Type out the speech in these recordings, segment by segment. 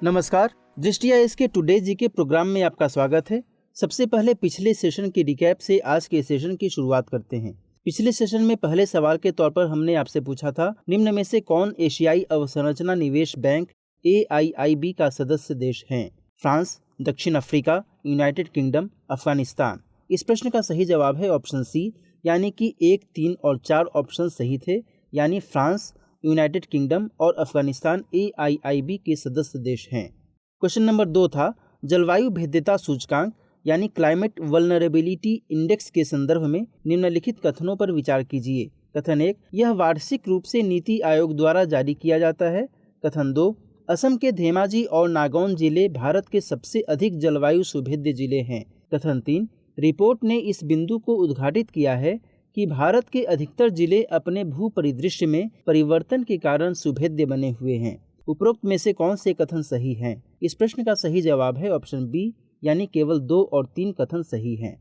नमस्कार, दृष्टि आईएएस के टुडे जी के प्रोग्राम में आपका स्वागत है। सबसे पहले पिछले सेशन की रिकैप से आज के सेशन की शुरुआत करते हैं। पिछले सेशन में पहले सवाल के तौर पर हमने आपसे पूछा था, निम्न में से कौन एशियाई अवसंरचना निवेश बैंक AIIB का सदस्य देश है? फ्रांस, दक्षिण अफ्रीका, यूनाइटेड किंगडम, अफगानिस्तान। इस प्रश्न का सही जवाब है ऑप्शन सी, यानी कि 1, 3 और 4 ऑप्शन सही थे, यानी फ्रांस, यूनाइटेड किंगडम और अफगानिस्तान AIIB के सदस्य देश हैं। क्वेश्चन नंबर 2 था, जलवायु भेद्यता सूचकांक यानी क्लाइमेट वल्नरेबिलिटी इंडेक्स के संदर्भ में निम्नलिखित कथनों पर विचार कीजिए। कथन 1, यह वार्षिक रूप से नीति आयोग द्वारा जारी किया जाता है। कथन 2, असम के धेमाजी और नागौन जिले भारत के सबसे अधिक जलवायु सुभेद्य जिले हैं। कथन 3, रिपोर्ट ने इस बिंदु को उद्घाटित किया है कि भारत के अधिकतर जिले अपने भू परिदृश्य में परिवर्तन के कारण सुभेद्य बने हुए हैं। उपरोक्त में से कौन से कथन सही हैं? इस प्रश्न का सही जवाब है ऑप्शन बी, यानी केवल 2 और 3 कथन सही हैं।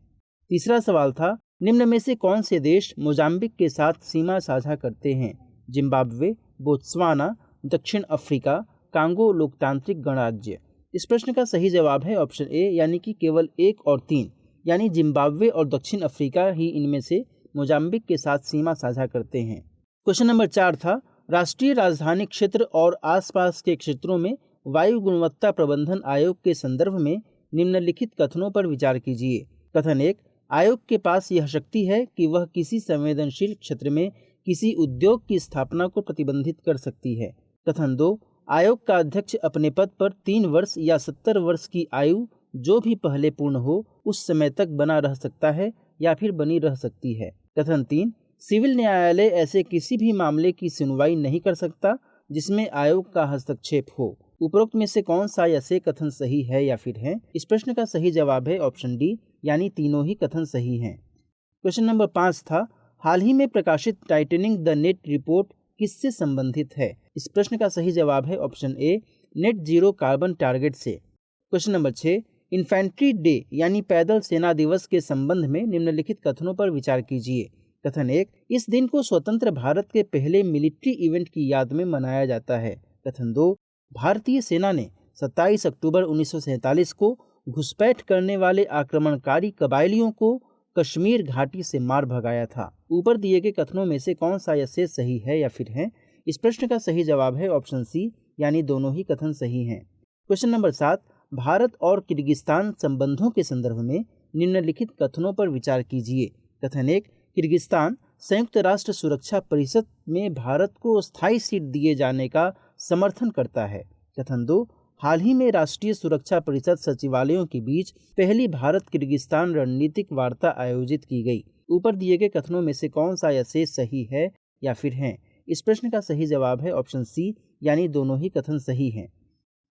तीसरा सवाल था, निम्न में से कौन से देश मोजाम्बिक के साथ सीमा साझा करते हैं? जिम्बाब्वे, बोत्सवाना, दक्षिण अफ्रीका, कांगो लोकतांत्रिक गणराज्य। इस प्रश्न का सही जवाब है ऑप्शन ए, यानी कि केवल 1 और 3, यानी जिम्बाब्वे और दक्षिण अफ्रीका ही इनमें से मोजाम्बिक के साथ सीमा साझा करते हैं। क्वेश्चन नंबर 4 था, राष्ट्रीय राजधानी क्षेत्र और आसपास के क्षेत्रों में वायु गुणवत्ता प्रबंधन आयोग के संदर्भ में निम्नलिखित कथनों पर विचार कीजिए। कथन 1, आयोग के पास यह शक्ति है कि वह किसी संवेदनशील क्षेत्र में किसी उद्योग की स्थापना को प्रतिबंधित कर सकती है। कथन 2, आयोग का अध्यक्ष अपने पद पर 3 वर्ष या 70 वर्ष की आयु जो भी पहले पूर्ण हो उस समय तक बना रह सकता है या फिर बनी रह सकती है। कथन 3, सिविल न्यायालय ऐसे किसी भी मामले की सुनवाई नहीं कर सकता जिसमें आयोग का हस्तक्षेप हो। उपरोक्त में से कौन सा या से कथन सही है या फिर है? इस प्रश्न का सही जवाब है ऑप्शन डी, यानी तीनों ही कथन सही हैं। क्वेश्चन नंबर 5 था, हाल ही में प्रकाशित टाइटनिंग द नेट रिपोर्ट किससे संबंधित है? इस प्रश्न का सही जवाब है option A, net zero carbon target से। क्वेश्चन नंबर 6, इन्फेंट्री डे यानी पैदल सेना दिवस के संबंध में निम्नलिखित कथनों पर विचार कीजिए। कथन 1, इस दिन को स्वतंत्र भारत के पहले मिलिट्री इवेंट की याद में मनाया जाता है। कथन 2, भारतीय सेना ने 27 अक्टूबर 1947 को घुसपैठ करने वाले आक्रमणकारी कबायलियों को कश्मीर घाटी से मार भगाया था। ऊपर दिए गए कथनों में से कौन सा या से सही है या फिर है? इस प्रश्न का सही जवाब है ऑप्शन सी, यानी दोनों ही कथन सही हैं। क्वेश्चन नंबर 7, भारत और किर्गिस्तान संबंधों के संदर्भ में निम्नलिखित कथनों पर विचार कीजिए। कथन 1, किर्गिस्तान संयुक्त राष्ट्र सुरक्षा परिषद में भारत को स्थायी सीट दिए जाने का समर्थन करता है। कथन 2, हाल ही में राष्ट्रीय सुरक्षा परिषद सचिवालयों के बीच पहली भारत किर्गिस्तान रणनीतिक वार्ता आयोजित की गई। ऊपर दिए गए कथनों में से कौन सा या से सही है या फिर है? इस प्रश्न का सही जवाब है ऑप्शन सी, यानी दोनों ही कथन सही हैं।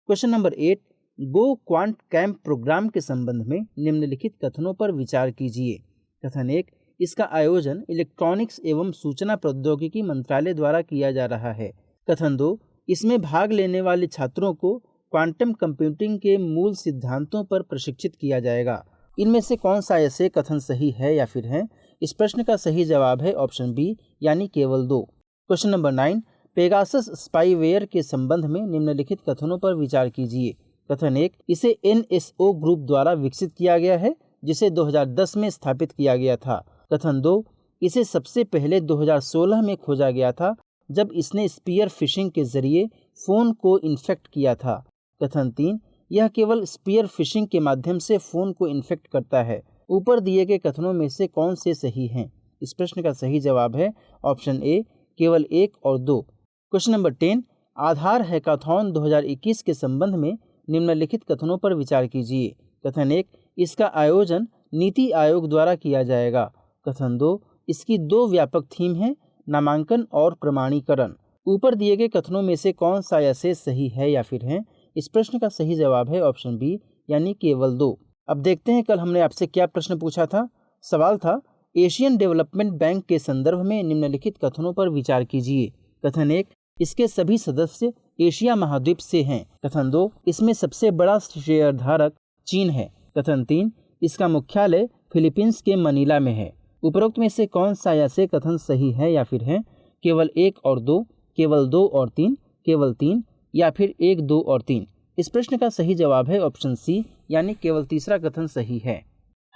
क्वेश्चन नंबर 8, गो क्वांट कैंप प्रोग्राम के संबंध में निम्नलिखित कथनों पर विचार कीजिए। कथन 1, इसका आयोजन इलेक्ट्रॉनिक्स एवं सूचना प्रौद्योगिकी मंत्रालय द्वारा किया जा रहा है। कथन 2, इसमें भाग लेने वाले छात्रों को क्वांटम कंप्यूटिंग के मूल सिद्धांतों पर प्रशिक्षित किया जाएगा। इनमें से कौन सा ऐसे कथन सही है या फिर है? इस प्रश्न का सही जवाब है ऑप्शन बी, यानी केवल 2। क्वेश्चन नंबर 9, पेगासस स्पाईवेयर के संबंध में निम्नलिखित कथनों पर विचार कीजिए। कथन 1, इसे NSO ग्रुप द्वारा विकसित किया गया है जिसे 2010 में स्थापित किया गया था। कथन 2, इसे सबसे पहले 2016 में खोजा गया था जब इसने स्पीयर फिशिंग के जरिए फोन को इन्फेक्ट किया था। कथन 3, यह केवल स्पीयर फिशिंग के माध्यम से फोन को इन्फेक्ट करता है। ऊपर दिए गए कथनों में से कौन से सही हैं? इस प्रश्न का सही जवाब है ऑप्शन ए, केवल 1 और 2। क्वेश्चन नंबर 10, आधार हैकाथॉन 2021 के संबंध में निम्नलिखित कथनों पर विचार कीजिए। कथन 1, इसका आयोजन नीति आयोग द्वारा किया जाएगा। कथन 2, इसकी 2 व्यापक थीम हैं, नामांकन और प्रमाणीकरण। ऊपर दिए गए कथनों में से कौन सा या से सही है या फिर है? इस प्रश्न का सही जवाब है ऑप्शन बी, यानी केवल 2। अब देखते हैं कल हमने आपसे क्या प्रश्न पूछा था। सवाल था, एशियन डेवलपमेंट बैंक के संदर्भ में निम्नलिखित कथनों पर विचार कीजिए। कथन 1, इसके सभी सदस्य एशिया महाद्वीप से हैं। कथन 2, इसमें सबसे बड़ा शेयरधारक चीन है। कथन 3, इसका मुख्यालय फिलीपींस के मनीला में है। उपरोक्त में से कौन सा या से कथन सही है या फिर है? केवल 1 और 2, केवल 2 और 3, केवल 3 या फिर 1, 2 और 3? इस प्रश्न का सही जवाब है ऑप्शन सी, यानी केवल तीसरा कथन सही है।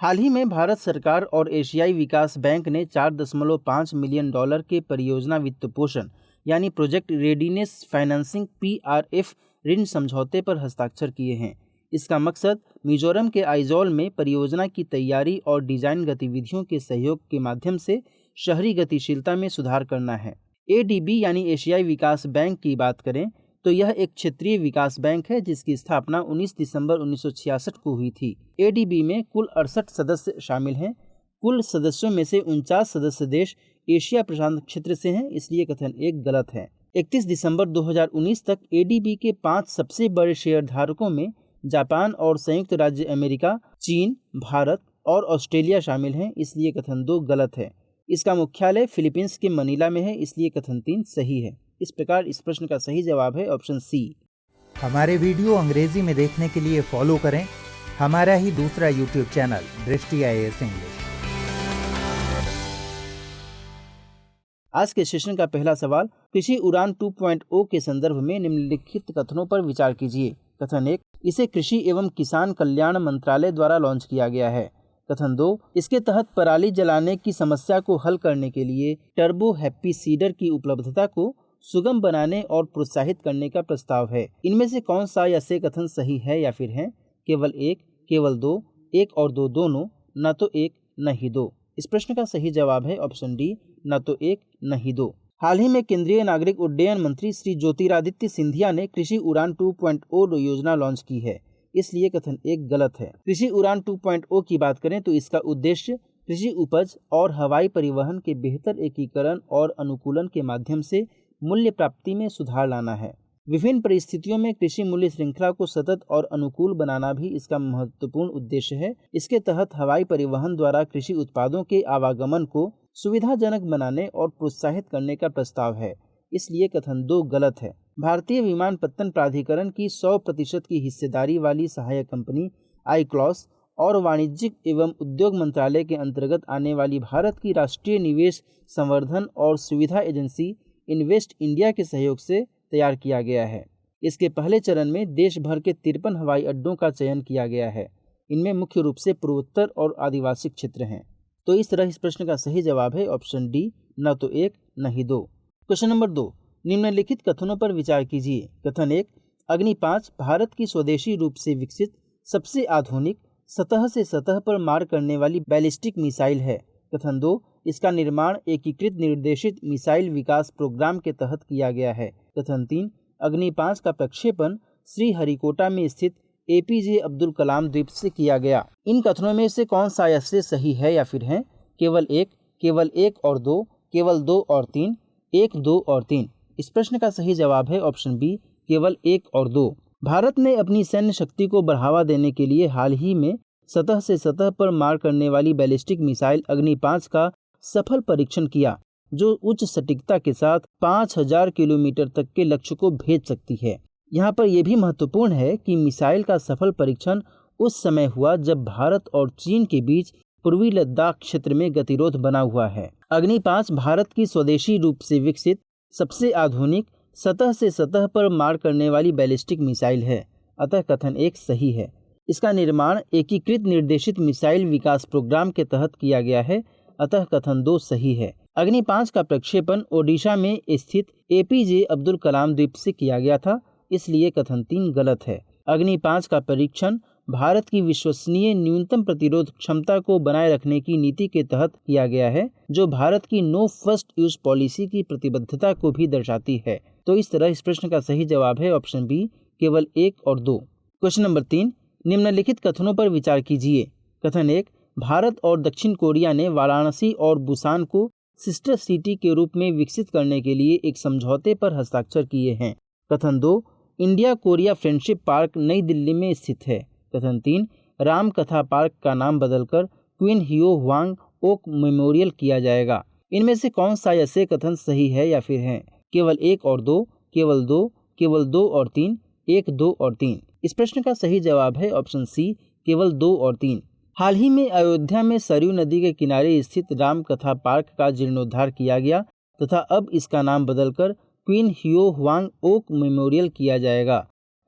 हाल ही में भारत सरकार और एशियाई विकास बैंक ने $4.5 मिलियन के परियोजना वित्त पोषण यानी प्रोजेक्ट रेडीनेस फाइनेंसिंग PRF ऋण समझौते पर हस्ताक्षर किए हैं। इसका मकसद मिजोरम के आइजोल में परियोजना की तैयारी और डिजाइन गतिविधियों के सहयोग के माध्यम से शहरी गतिशीलता में सुधार करना है। ADB यानी एशियाई विकास बैंक की बात करें तो यह एक क्षेत्रीय विकास बैंक है जिसकी स्थापना 19 दिसंबर 1966 को हुई थी। ADB में कुल 68 सदस्य शामिल हैं। कुल सदस्यों में से 49 सदस्य देश एशिया प्रशांत क्षेत्र से हैं, इसलिए कथन एक गलत है। 31 दिसंबर 2019 तक ADB के 5 सबसे बड़े शेयरधारकों में जापान और संयुक्त राज्य अमेरिका, चीन, भारत और ऑस्ट्रेलिया शामिल हैं, इसलिए कथन 2 गलत है। इसका मुख्यालय फिलीपींस के मनीला में है, इसलिए कथन 3 सही है। इस प्रकार इस प्रश्न का सही जवाब है ऑप्शन सी। हमारे वीडियो अंग्रेजी में देखने के लिए फॉलो करें हमारा ही दूसरा YouTube चैनल दृष्टि IAS इंग्लिश। आज के सेशन का पहला सवाल, कृषि उड़ान 2.0 के संदर्भ में निम्नलिखित कथनों पर विचार कीजिए। कथन 1, इसे कृषि एवं किसान कल्याण मंत्रालय द्वारा लॉन्च किया गया है। कथन 2, इसके तहत पराली जलाने की समस्या को हल करने के लिए टर्बो हैप्पी सीडर की उपलब्धता को सुगम बनाने और प्रोत्साहित करने का प्रस्ताव है। इनमें से कौन सा या से कथन सही है या फिर है? केवल एक, केवल दो, एक और दो दोनों, न तो एक न ही दो। इस प्रश्न का सही जवाब है ऑप्शन डी, न तो एक न ही दो। हाल ही में केंद्रीय नागरिक उड्डयन मंत्री श्री ज्योतिरादित्य सिंधिया ने कृषि उड़ान 2.0 योजना लॉन्च की है, इसलिए कथन एक गलत है। कृषि उड़ान 2.0 की बात करें तो इसका उद्देश्य कृषि उपज और हवाई परिवहन के बेहतर एकीकरण और अनुकूलन के माध्यम से मूल्य प्राप्ति में सुधार लाना है। विभिन्न परिस्थितियों में कृषि मूल्य श्रृंखला को सतत और अनुकूल बनाना भी इसका महत्वपूर्ण उद्देश्य है। इसके तहत हवाई परिवहन द्वारा कृषि उत्पादों के आवागमन को सुविधाजनक बनाने और प्रोत्साहित करने का प्रस्ताव है, इसलिए कथन 2 गलत है। भारतीय विमानपत्तन प्राधिकरण की 100% की हिस्सेदारी वाली सहायक कंपनी ICLOS और वाणिज्यिक एवं उद्योग मंत्रालय के अंतर्गत आने वाली भारत की राष्ट्रीय निवेश संवर्धन और सुविधा एजेंसी इन्वेस्ट इंडिया के सहयोग से तैयार किया गया है। इसके पहले चरण में देश भर के 53 हवाई अड्डों का चयन किया गया है। इनमें मुख्य रूप से पूर्वोत्तर और आदिवासी क्षेत्र हैं। तो इस तरह इस प्रश्न का सही जवाब है ऑप्शन डी, न तो एक न ही दो। क्वेश्चन नंबर 2, निम्नलिखित कथनों पर विचार कीजिए। कथन 1, अग्नि 5 भारत की स्वदेशी रूप से विकसित सबसे आधुनिक सतह से सतह पर मार करने वाली बैलिस्टिक मिसाइल है। कथन 2, इसका निर्माण एकीकृत निर्देशित मिसाइल विकास प्रोग्राम के तहत किया गया है। कथन 3, अग्नि 5 का प्रक्षेपण श्रीहरिकोटा में स्थित APJ अब्दुल कलाम द्वीप से किया गया। इन कथनों में से कौन सा या से सही है या फिर है? केवल एक और दो, केवल 2 और 3, 1, 2 और 3। इस प्रश्न का सही जवाब है ऑप्शन बी, केवल 1 और 2। भारत ने अपनी सैन्य शक्ति को बढ़ावा देने के लिए हाल ही में सतह से सतह पर मार करने वाली बैलिस्टिक मिसाइल अग्नि 5 का सफल परीक्षण किया, जो उच्च सटीकता के साथ 5000 किलोमीटर तक के लक्ष्य को भेद सकती है। यहाँ पर यह भी महत्वपूर्ण है कि मिसाइल का सफल परीक्षण उस समय हुआ जब भारत और चीन के बीच पूर्वी लद्दाख क्षेत्र में गतिरोध बना हुआ है। अग्नि 5 भारत की स्वदेशी रूप से विकसित सबसे आधुनिक सतह से सतह पर मार करने वाली बैलिस्टिक मिसाइल है, अतः कथन 1 सही है। इसका निर्माण एकीकृत निर्देशित मिसाइल विकास प्रोग्राम के तहत किया गया है, अतः कथन 2 सही है। अग्नि 5 का प्रक्षेपण ओडिशा में स्थित APJ अब्दुल कलाम द्वीप से किया गया था, इसलिए कथन 3 गलत है। अग्नि 5 का परीक्षण भारत की विश्वसनीय न्यूनतम प्रतिरोध क्षमता को बनाए रखने की नीति के तहत किया गया है, जो भारत की नो फर्स्ट यूज पॉलिसी की प्रतिबद्धता को भी दर्शाती है। तो इस तरह इस प्रश्न का सही जवाब है ऑप्शन बी, केवल 1 और 2। क्वेश्चन नंबर 3, निम्नलिखित कथनों पर विचार कीजिए। कथन 1, भारत और दक्षिण कोरिया ने वाराणसी और बुसान को सिस्टर सिटी के रूप में विकसित करने के लिए एक समझौते पर हस्ताक्षर किए हैं। कथन 2, इंडिया कोरिया फ्रेंडशिप पार्क नई दिल्ली में स्थित है। कथन 3, राम कथा पार्क का नाम बदलकर क्वीन हियो हुआंग ओक मेमोरियल किया जाएगा। इनमें से कौन सा ऐसे कथन सही है या फिर है? केवल 1 और 2, केवल 2, केवल 2 और 3, 1, 2 और 3। इस प्रश्न का सही जवाब है ऑप्शन सी, केवल 2 और 3। हाल ही में अयोध्या में सरयू नदी के किनारे स्थित राम कथा पार्क का जीर्णोद्धार किया गया तथा अब इसका नाम बदलकर क्वीन हियो हुआंग ओक मेमोरियल किया जाएगा।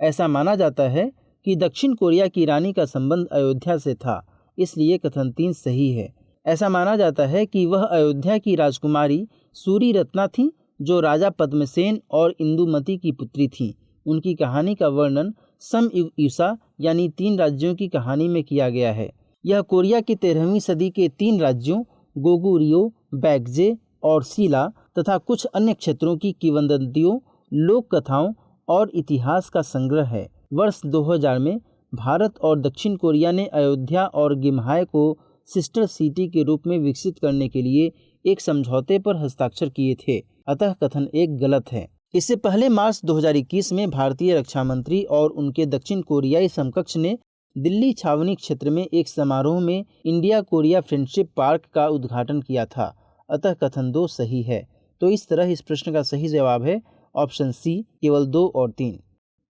ऐसा माना जाता है कि दक्षिण कोरिया की रानी का संबंध अयोध्या से था, इसलिए कथन 3 सही है। ऐसा माना जाता है कि वह अयोध्या की राजकुमारी सूरी रत्ना थी, जो राजा पद्मसेन और इंदुमती की पुत्री थी। उनकी कहानी का वर्णन समयुग ईसा यानी 3 राज्यों की कहानी में किया गया है। यह कोरिया की 13वीं सदी के 3 राज्यों गोगुरियो, बैकजे और सीला तथा कुछ अन्य क्षेत्रों की किंवदंतियों, लोक कथाओं और इतिहास का संग्रह है। वर्ष 2000 में भारत और दक्षिण कोरिया ने अयोध्या और गिम्हाय को सिस्टर सिटी के रूप में विकसित करने के लिए एक समझौते पर हस्ताक्षर किए थे, अतः कथन 1 गलत है। इससे पहले मार्च 2021 में भारतीय रक्षा मंत्री और उनके दक्षिण कोरियाई समकक्ष ने दिल्ली छावनी क्षेत्र में एक समारोह में इंडिया कोरिया फ्रेंडशिप पार्क का उद्घाटन किया था, अतः कथन 2 सही है। तो इस तरह इस प्रश्न का सही जवाब है ऑप्शन सी, केवल 2 और 3।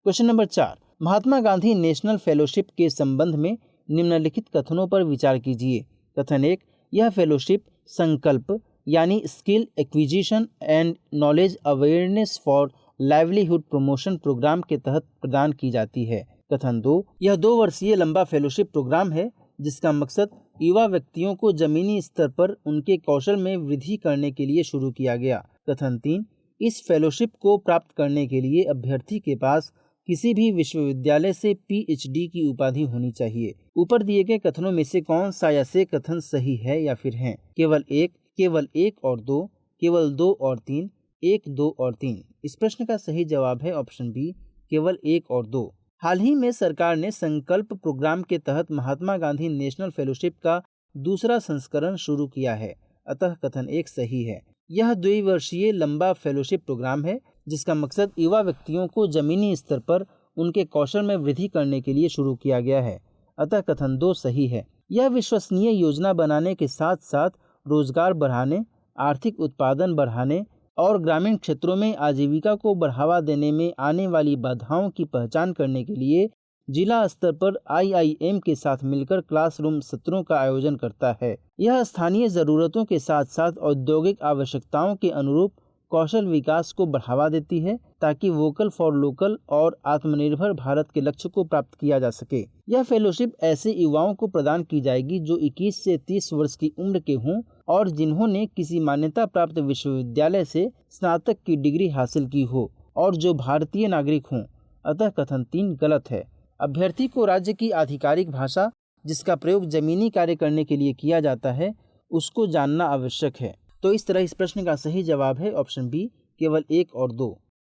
Question number 4, Mahatma Gandhi national fellowship के संबंध में निम्नलिखित कथनों पर विचार कीजिए। कथन 1, यह फेलोशिप संकल्प यानी skill acquisition and knowledge awareness for livelihood promotion programme के तहत प्रदान की जाती है। कथन 2, यह 2 वर्षीय लंबा फेलोशिप प्रोग्राम है जिसका मकसद युवा व्यक्तियों को जमीनी स्तर पर उनके कौशल में वृद्धि करने के लिए शुरू किया गया। कथन 3, इस फेलोशिप को प्राप्त करने के लिए अभ्यर्थी के पास किसी भी विश्वविद्यालय से PhD की उपाधि होनी चाहिए। ऊपर दिए गए कथनों में से कौन सा या से कथन सही है या फिर हैं? केवल 1 और 2, केवल 2 और 3, 1, 2 और 3। इस प्रश्न का सही जवाब है ऑप्शन बी, केवल 1 और 2। हाल ही में सरकार ने संकल्प प्रोग्राम के तहत महात्मा गांधी नेशनल फेलोशिप का दूसरा संस्करण शुरू किया है, अतः कथन 1 सही है। यह 2 वर्षीय लंबा फेलोशिप प्रोग्राम है जिसका मकसद युवा व्यक्तियों को जमीनी स्तर पर उनके कौशल में वृद्धि करने के लिए शुरू किया गया है, अतः कथन 2 सही है। यह विश्वसनीय योजना बनाने के साथ साथ रोजगार बढ़ाने, आर्थिक उत्पादन बढ़ाने और ग्रामीण क्षेत्रों में आजीविका को बढ़ावा देने में आने वाली बाधाओं की पहचान करने के लिए जिला स्तर पर IIM के साथ मिलकर क्लासरूम सत्रों का आयोजन करता है। यह स्थानीय ज़रूरतों के साथ साथ औद्योगिक आवश्यकताओं के अनुरूप कौशल विकास को बढ़ावा देती है ताकि वोकल फॉर लोकल और आत्मनिर्भर भारत के लक्ष्य को प्राप्त किया जा सके। यह फेलोशिप ऐसे युवाओं को प्रदान की जाएगी जो 21 से 30 वर्ष की उम्र के हों और जिन्होंने किसी मान्यता प्राप्त विश्वविद्यालय से स्नातक की डिग्री हासिल की हो और जो भारतीय नागरिक हों, अतः कथन 3 गलत है। अभ्यर्थी को राज्य की आधिकारिक भाषा जिसका प्रयोग जमीनी कार्य करने के लिए किया जाता है उसको जानना आवश्यक है। तो इस तरह इस प्रश्न का सही जवाब है ऑप्शन बी, केवल 1 और 2।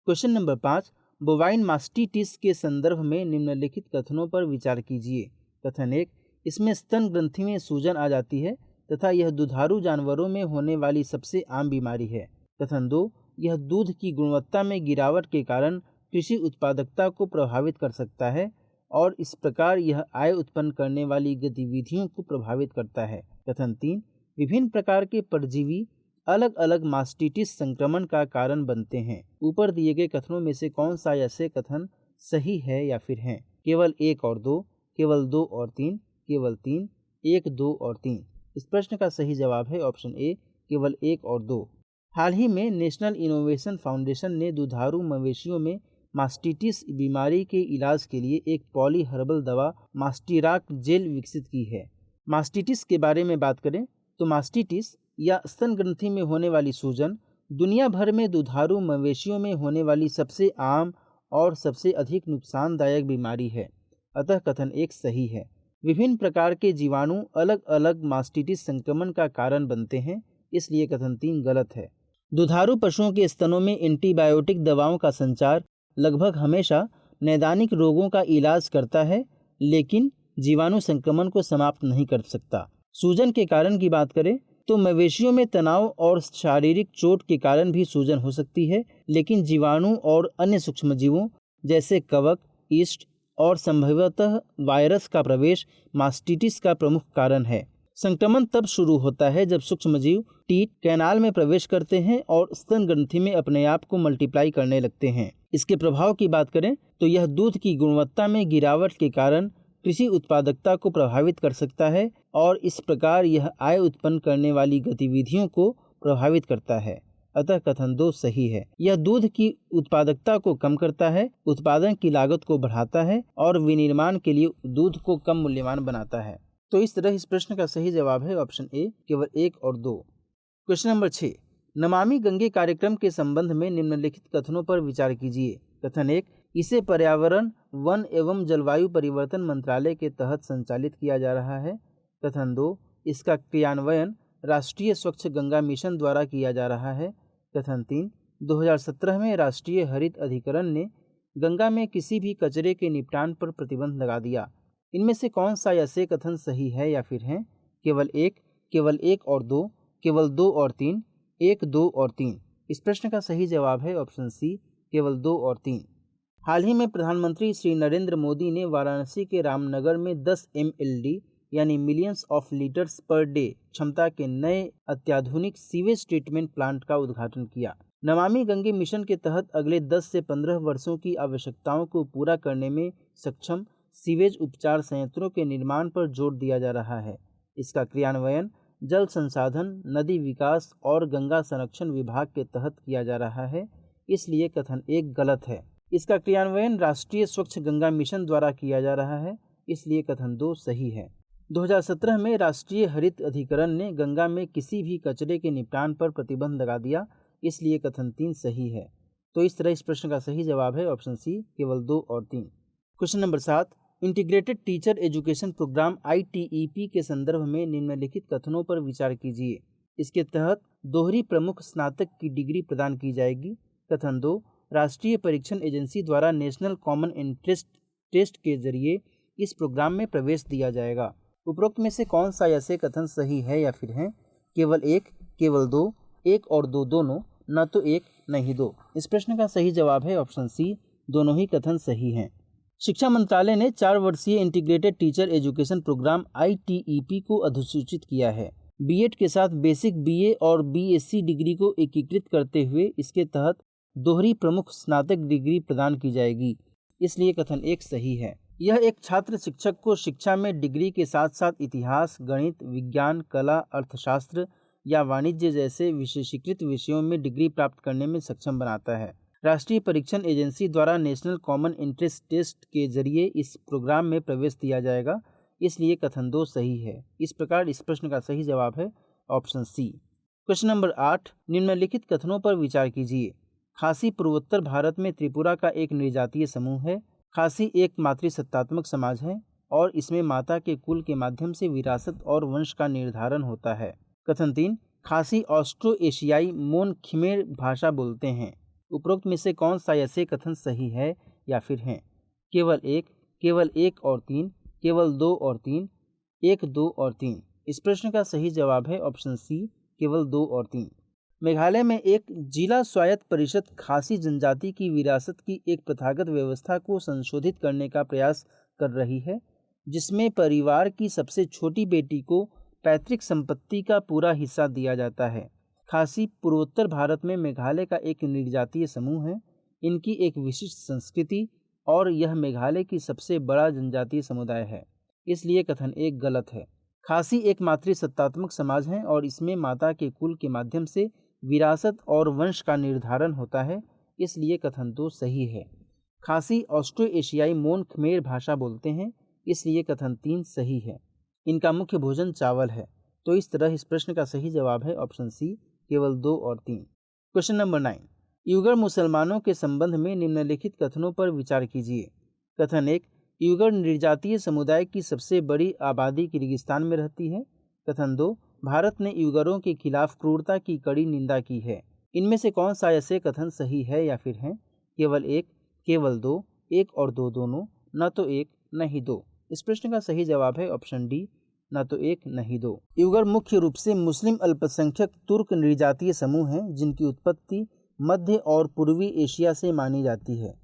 क्वेश्चन नंबर 5, बोवाइन मास्टिटिस के संदर्भ में निम्नलिखित कथनों पर विचार कीजिए। कथन 1, इसमें स्तन ग्रंथि में सूजन आ जाती है तथा यह दुधारू जानवरों में होने वाली सबसे आम बीमारी है। कथन 2, यह दूध की गुणवत्ता में गिरावट के कारण कृषि उत्पादकता को प्रभावित कर सकता है और इस प्रकार यह आय उत्पन्न करने वाली गतिविधियों को प्रभावित करता है। कथन 3, विभिन्न प्रकार के परजीवी अलग अलग मास्टिटिस संक्रमण का कारण बनते हैं। ऊपर दिए गए कथनों में से कौन सा या से कथन सही है या फिर हैं? केवल 1 और 2, केवल 2 और 3, केवल 3, 1, 2 और 3। इस प्रश्न का सही जवाब है ऑप्शन ए, केवल 1 और 2। हाल ही में नेशनल इनोवेशन फाउंडेशन ने दुधारू मवेशियों में मास्टिटिस बीमारी के इलाज के लिए एक पॉली हर्बल दवा मास्टिराक जेल विकसित की है। मास्टिटिस के बारे में बात करें तो मास्टिटिस या स्तन ग्रंथि में होने वाली सूजन दुनिया भर में दुधारू मवेशियों में होने वाली सबसे आम और सबसे अधिक नुकसानदायक बीमारी है, अतः कथन 1 सही है। विभिन्न प्रकार के जीवाणु अलग अलग मास्टिटिस संक्रमण का कारण बनते हैं, इसलिए कथन 3 गलत है। दुधारू पशुओं के स्तनों में एंटीबायोटिक दवाओं का संचार लगभग हमेशा नैदानिक रोगों का इलाज करता है, लेकिन जीवाणु संक्रमण को समाप्त नहीं कर सकता। सूजन के कारण की बात करें तो मवेशियों में तनाव और शारीरिक चोट के कारण भी सूजन हो सकती है, लेकिन जीवाणु और अन्य सूक्ष्मजीवों जैसे कवक, ईस्ट और संभवतः वायरस का प्रवेश मास्टिटिस का प्रमुख कारण है। संक्रमण तब शुरू होता है जब सूक्ष्मजीव टीथ कैनाल में प्रवेश करते हैं और स्तन ग्रंथि में अपने आप को मल्टीप्लाई करने लगते हैं। इसके प्रभाव की बात करें तो यह दूध की गुणवत्ता में गिरावट के कारण कृषि उत्पादकता को प्रभावित कर सकता है और इस प्रकार यह आय उत्पन्न करने वाली गतिविधियों को प्रभावित करता है। अतः कथन 2 सही है। यह दूध की उत्पादकता को कम करता है, उत्पादन की लागत को बढ़ाता है और विनिर्माण के लिए दूध को कम मूल्यवान बनाता है। तो इस तरह इस प्रश्न का सही जवाब है ऑप्शन ए, केवल 1 और 2। क्वेश्चन नंबर 6, नमामि गंगे कार्यक्रम के संबंध में निम्नलिखित कथनों पर विचार कीजिए। कथन 1, इसे पर्यावरण, वन एवं जलवायु परिवर्तन मंत्रालय के तहत संचालित किया जा रहा है। कथन 2, इसका क्रियान्वयन राष्ट्रीय स्वच्छ गंगा मिशन द्वारा किया जा रहा है। कथन 3, 2017 में राष्ट्रीय हरित अधिकरण ने गंगा में किसी भी कचरे के निपटान पर प्रतिबंध लगा दिया। इनमें से कौन सा या से कथन सही है या फिर है? केवल 1 और 2, केवल 2 और 3, 1, 2 और 3। इस प्रश्न का सही जवाब है ऑप्शन सी, केवल 2 और 3। हाल ही में प्रधानमंत्री श्री नरेंद्र मोदी ने वाराणसी के रामनगर में 10 MLD यानी millions of litres per day क्षमता के नए अत्याधुनिक सीवेज ट्रीटमेंट प्लांट का उद्घाटन किया। नमामि गंगे मिशन के तहत अगले 10 से 15 वर्षों की आवश्यकताओं को पूरा करने में सक्षम सीवेज उपचार संयंत्रों के निर्माण पर जोर दिया जा रहा है। इसका क्रियान्वयन जल संसाधन, नदी विकास और गंगा संरक्षण विभाग के तहत किया जा रहा है, इसलिए कथन 1 गलत है। इसका क्रियान्वयन राष्ट्रीय स्वच्छ गंगा मिशन द्वारा किया जा रहा है, इसलिए कथन 2 सही है। 2017 में राष्ट्रीय हरित अधिकरण ने गंगा में किसी भी कचरे के निपटान पर प्रतिबंध लगा दिया, इसलिए कथन 3 सही है। तो इस तरह इस प्रश्न का सही जवाब है ऑप्शन सी, केवल 2 और 3। Question number 7, integrated teacher education programme ITEP के संदर्भ में निम्नलिखित कथनों पर विचार कीजिए। इसके तहत दोहरी प्रमुख स्नातक की डिग्री प्रदान की जाएगी। कथन 2, राष्ट्रीय परीक्षण एजेंसी द्वारा नेशनल कॉमन एंट्रेंस टेस्ट के जरिए इस प्रोग्राम में प्रवेश दिया जाएगा। उपरोक्त में से कौन सा ऐसे कथन सही है या फिर है? केवल 1, केवल 2, 1 और 2 दोनों, न तो 1 न ही 2। इस प्रश्न का सही जवाब है ऑप्शन सी, दोनों ही कथन सही हैं। शिक्षा मंत्रालय ने 4 वर्षीय integrated teacher education programme ITEP को अधिसूचित किया है। बीएड के साथ बेसिक BA और BSc डिग्री को एकीकृत करते हुए इसके तहत दोहरी प्रमुख स्नातक डिग्री प्रदान की जाएगी, इसलिए कथन 1 सही है। यह एक छात्र शिक्षक को शिक्षा में डिग्री के साथ साथ इतिहास, गणित, विज्ञान, कला, अर्थशास्त्र या वाणिज्य जैसे विशेषीकृत विषयों में डिग्री प्राप्त करने में सक्षम बनाता है। राष्ट्रीय परीक्षण एजेंसी द्वारा नेशनल कॉमन एंट्रेंस टेस्ट के जरिए इस प्रोग्राम में प्रवेश दिया जाएगा, इसलिए कथन 2 सही है। इस प्रकार इस प्रश्न का सही जवाब है ऑप्शन सी। क्वेश्चन नंबर 8, निम्नलिखित कथनों पर विचार कीजिए। खासी पूर्वोत्तर भारत में त्रिपुरा का एक नृजातीय समूह है। खासी एक मातृसत्तात्मक समाज है और इसमें माता के कुल के माध्यम से विरासत और वंश का निर्धारण होता है। कथन 3, खासी ऑस्ट्रो एशियाई मोन खिमेर भाषा बोलते हैं। उपरोक्त में से कौन सा ऐसे कथन सही है या फिर हैं? केवल 1 और 3, केवल 2 और 3, 1, 2 और 3। इस प्रश्न का सही जवाब है ऑप्शन सी, केवल 2 और 3। मेघालय में एक जिला स्वायत्त परिषद खासी जनजाति की विरासत की एक प्रथागत व्यवस्था को संशोधित करने का प्रयास कर रही है, जिसमें परिवार की सबसे छोटी बेटी को पैतृक संपत्ति का पूरा हिस्सा दिया जाता है। खासी पूर्वोत्तर भारत में मेघालय का एक नृजातीय समूह है। इनकी एक विशिष्ट संस्कृति और यह मेघालय की सबसे बड़ा जनजातीय समुदाय है, इसलिए कथन 1 गलत है। खासी एक मातृसत्तात्मक समाज है और इसमें माता के कुल के माध्यम से विरासत और वंश का निर्धारण होता है, इसलिए कथन 2 सही है। खासी ऑस्ट्रो एशियाई मोन खमेर भाषा बोलते हैं, इसलिए कथन 3 सही है। इनका मुख्य भोजन चावल है। तो इस तरह इस प्रश्न का सही जवाब है ऑप्शन सी, केवल 2 और 3। क्वेश्चन नंबर 9, युगर मुसलमानों के संबंध में निम्नलिखित कथनों पर विचार कीजिए। कथन 1, युगर निर्जातीय समुदाय की सबसे बड़ी आबादी किर्गिस्तान में रहती है। कथन 2, भारत ने युगरों के खिलाफ क्रूरता की कड़ी निंदा की है। इनमें से कौन सा ऐसे कथन सही है या फिर हैं? केवल 1, केवल 2, 1 और 2 दोनों, न तो 1 न ही 2। इस प्रश्न का सही जवाब है ऑप्शन डी, न तो 1 न ही 2। युगर मुख्य रूप से मुस्लिम अल्पसंख्यक तुर्क नृजातीय समूह हैं, जिनकी उत्पत्ति मध्य और पूर्वी एशिया से मानी जाती है।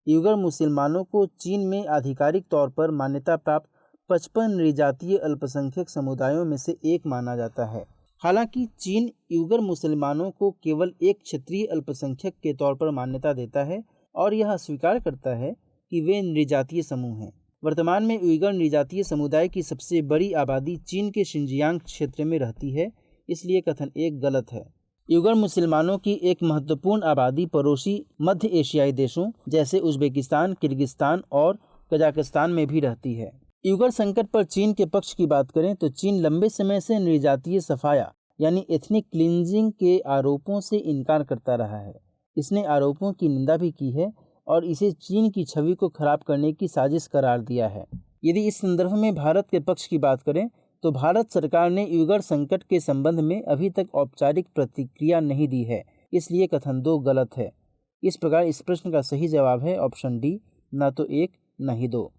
युगर मुसलमानों को चीन में आधिकारिक तौर पर मान्यता प्राप्त 55 नृजातीय अल्पसंख्यक समुदायों में से एक माना जाता है। हालांकि चीन युगर मुसलमानों को केवल एक क्षेत्रीय अल्पसंख्यक के तौर पर मान्यता देता है और यह स्वीकार करता है कि वे नृजातीय समूह हैं। वर्तमान में युगर नृजातीय समुदाय की सबसे बड़ी आबादी चीन के शिनजियांग क्षेत्र में रहती है, इसलिए कथन 1 गलत है। उइगर मुसलमानों की एक महत्वपूर्ण आबादी पड़ोसी मध्य एशियाई देशों जैसे उज्बेकिस्तान, किर्गिस्तान और कजाकिस्तान में भी रहती है। उइगर संकट पर चीन के पक्ष की बात करें तो चीन लंबे समय से निर्जातीय सफाया यानी एथनिक क्लींजिंग के आरोपों से इनकार करता रहा है। इसने आरोपों की निंदा भी की है और इसे चीन की छवि को खराब करने की साजिश करार दिया है। यदि इस संदर्भ में भारत के पक्ष की बात करें तो भारत सरकार ने उइगर संकट के संबंध में अभी तक औपचारिक प्रतिक्रिया नहीं दी है, इसलिए कथन 2 गलत है। इस प्रकार इस प्रश्न का सही जवाब है ऑप्शन डी, ना तो 1 ना ही 2।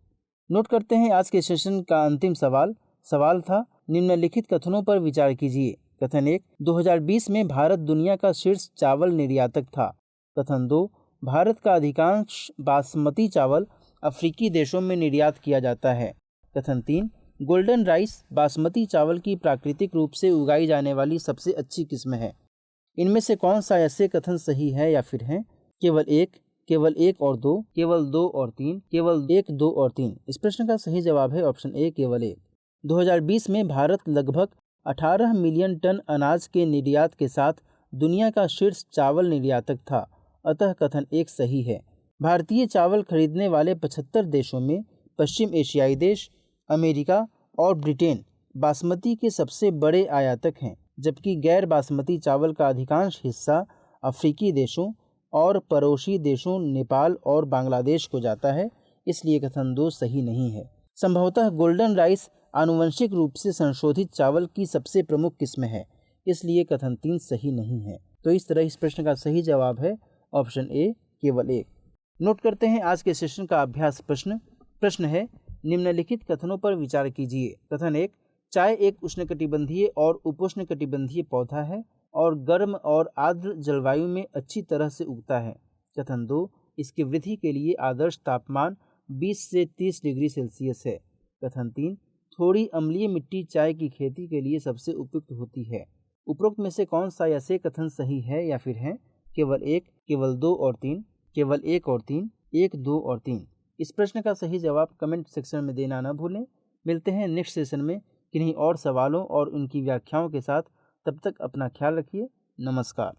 नोट करते हैं आज के सेशन का अंतिम सवाल था निम्नलिखित कथनों पर विचार कीजिए। कथन 1, 2020 में भारत दुनिया का शीर्ष चावल निर्यातक था। कथन 2, भारत का अधिकांश बासमती चावल अफ्रीकी देशों में निर्यात किया जाता है। कथन 3, गोल्डन राइस बासमती चावल की प्राकृतिक रूप से उगाई जाने वाली सबसे अच्छी किस्म है। इनमें से कौन सा ऐसे कथन सही है या फिर हैं? केवल 1 और 2, केवल 2 और 3, केवल 1, 2 और 3। इस प्रश्न का सही जवाब है ऑप्शन ए, केवल 1। 2020 में भारत लगभग 18 मिलियन टन अनाज के निर्यात के साथ दुनिया का शीर्ष चावल निर्यातक था, अतः कथन 1 सही है। भारतीय चावल खरीदने वाले 75 देशों में पश्चिम एशियाई देश, अमेरिका और ब्रिटेन बासमती के सबसे बड़े आयातक हैं, जबकि गैर बासमती चावल का अधिकांश हिस्सा अफ्रीकी देशों और पड़ोसी देशों नेपाल और बांग्लादेश को जाता है, इसलिए कथन 2 सही नहीं है। संभवतः गोल्डन राइस आनुवंशिक रूप से संशोधित चावल की सबसे प्रमुख किस्म है, इसलिए कथन 3 सही नहीं है। तो इस तरह इस प्रश्न का सही जवाब है ऑप्शन ए, केवल 1। नोट करते हैं आज के सेशन का अभ्यास प्रश्न है निम्नलिखित कथनों पर विचार कीजिए। कथन 1, चाय एक उष्णकटिबंधीय और उपोष्णकटिबंधीय पौधा है और गर्म और आर्द्र जलवायु में अच्छी तरह से उगता है। कथन 2, इसकी वृद्धि के लिए आदर्श तापमान 20 से 30 डिग्री सेल्सियस है। कथन 3, थोड़ी अम्लीय मिट्टी चाय की खेती के लिए सबसे उपयुक्त होती है। उपरोक्त में से कौन सा ऐसे कथन सही है या फिर हैं? केवल 1, केवल 2 और 3, केवल 1 और 3, 1, 2 और 3। इस प्रश्न का सही जवाब कमेंट सेक्शन में देना न भूलें। मिलते हैं नेक्स्ट सेशन में किन्हीं और सवालों और उनकी व्याख्याओं के साथ। तब तक अपना ख्याल रखिए। नमस्कार।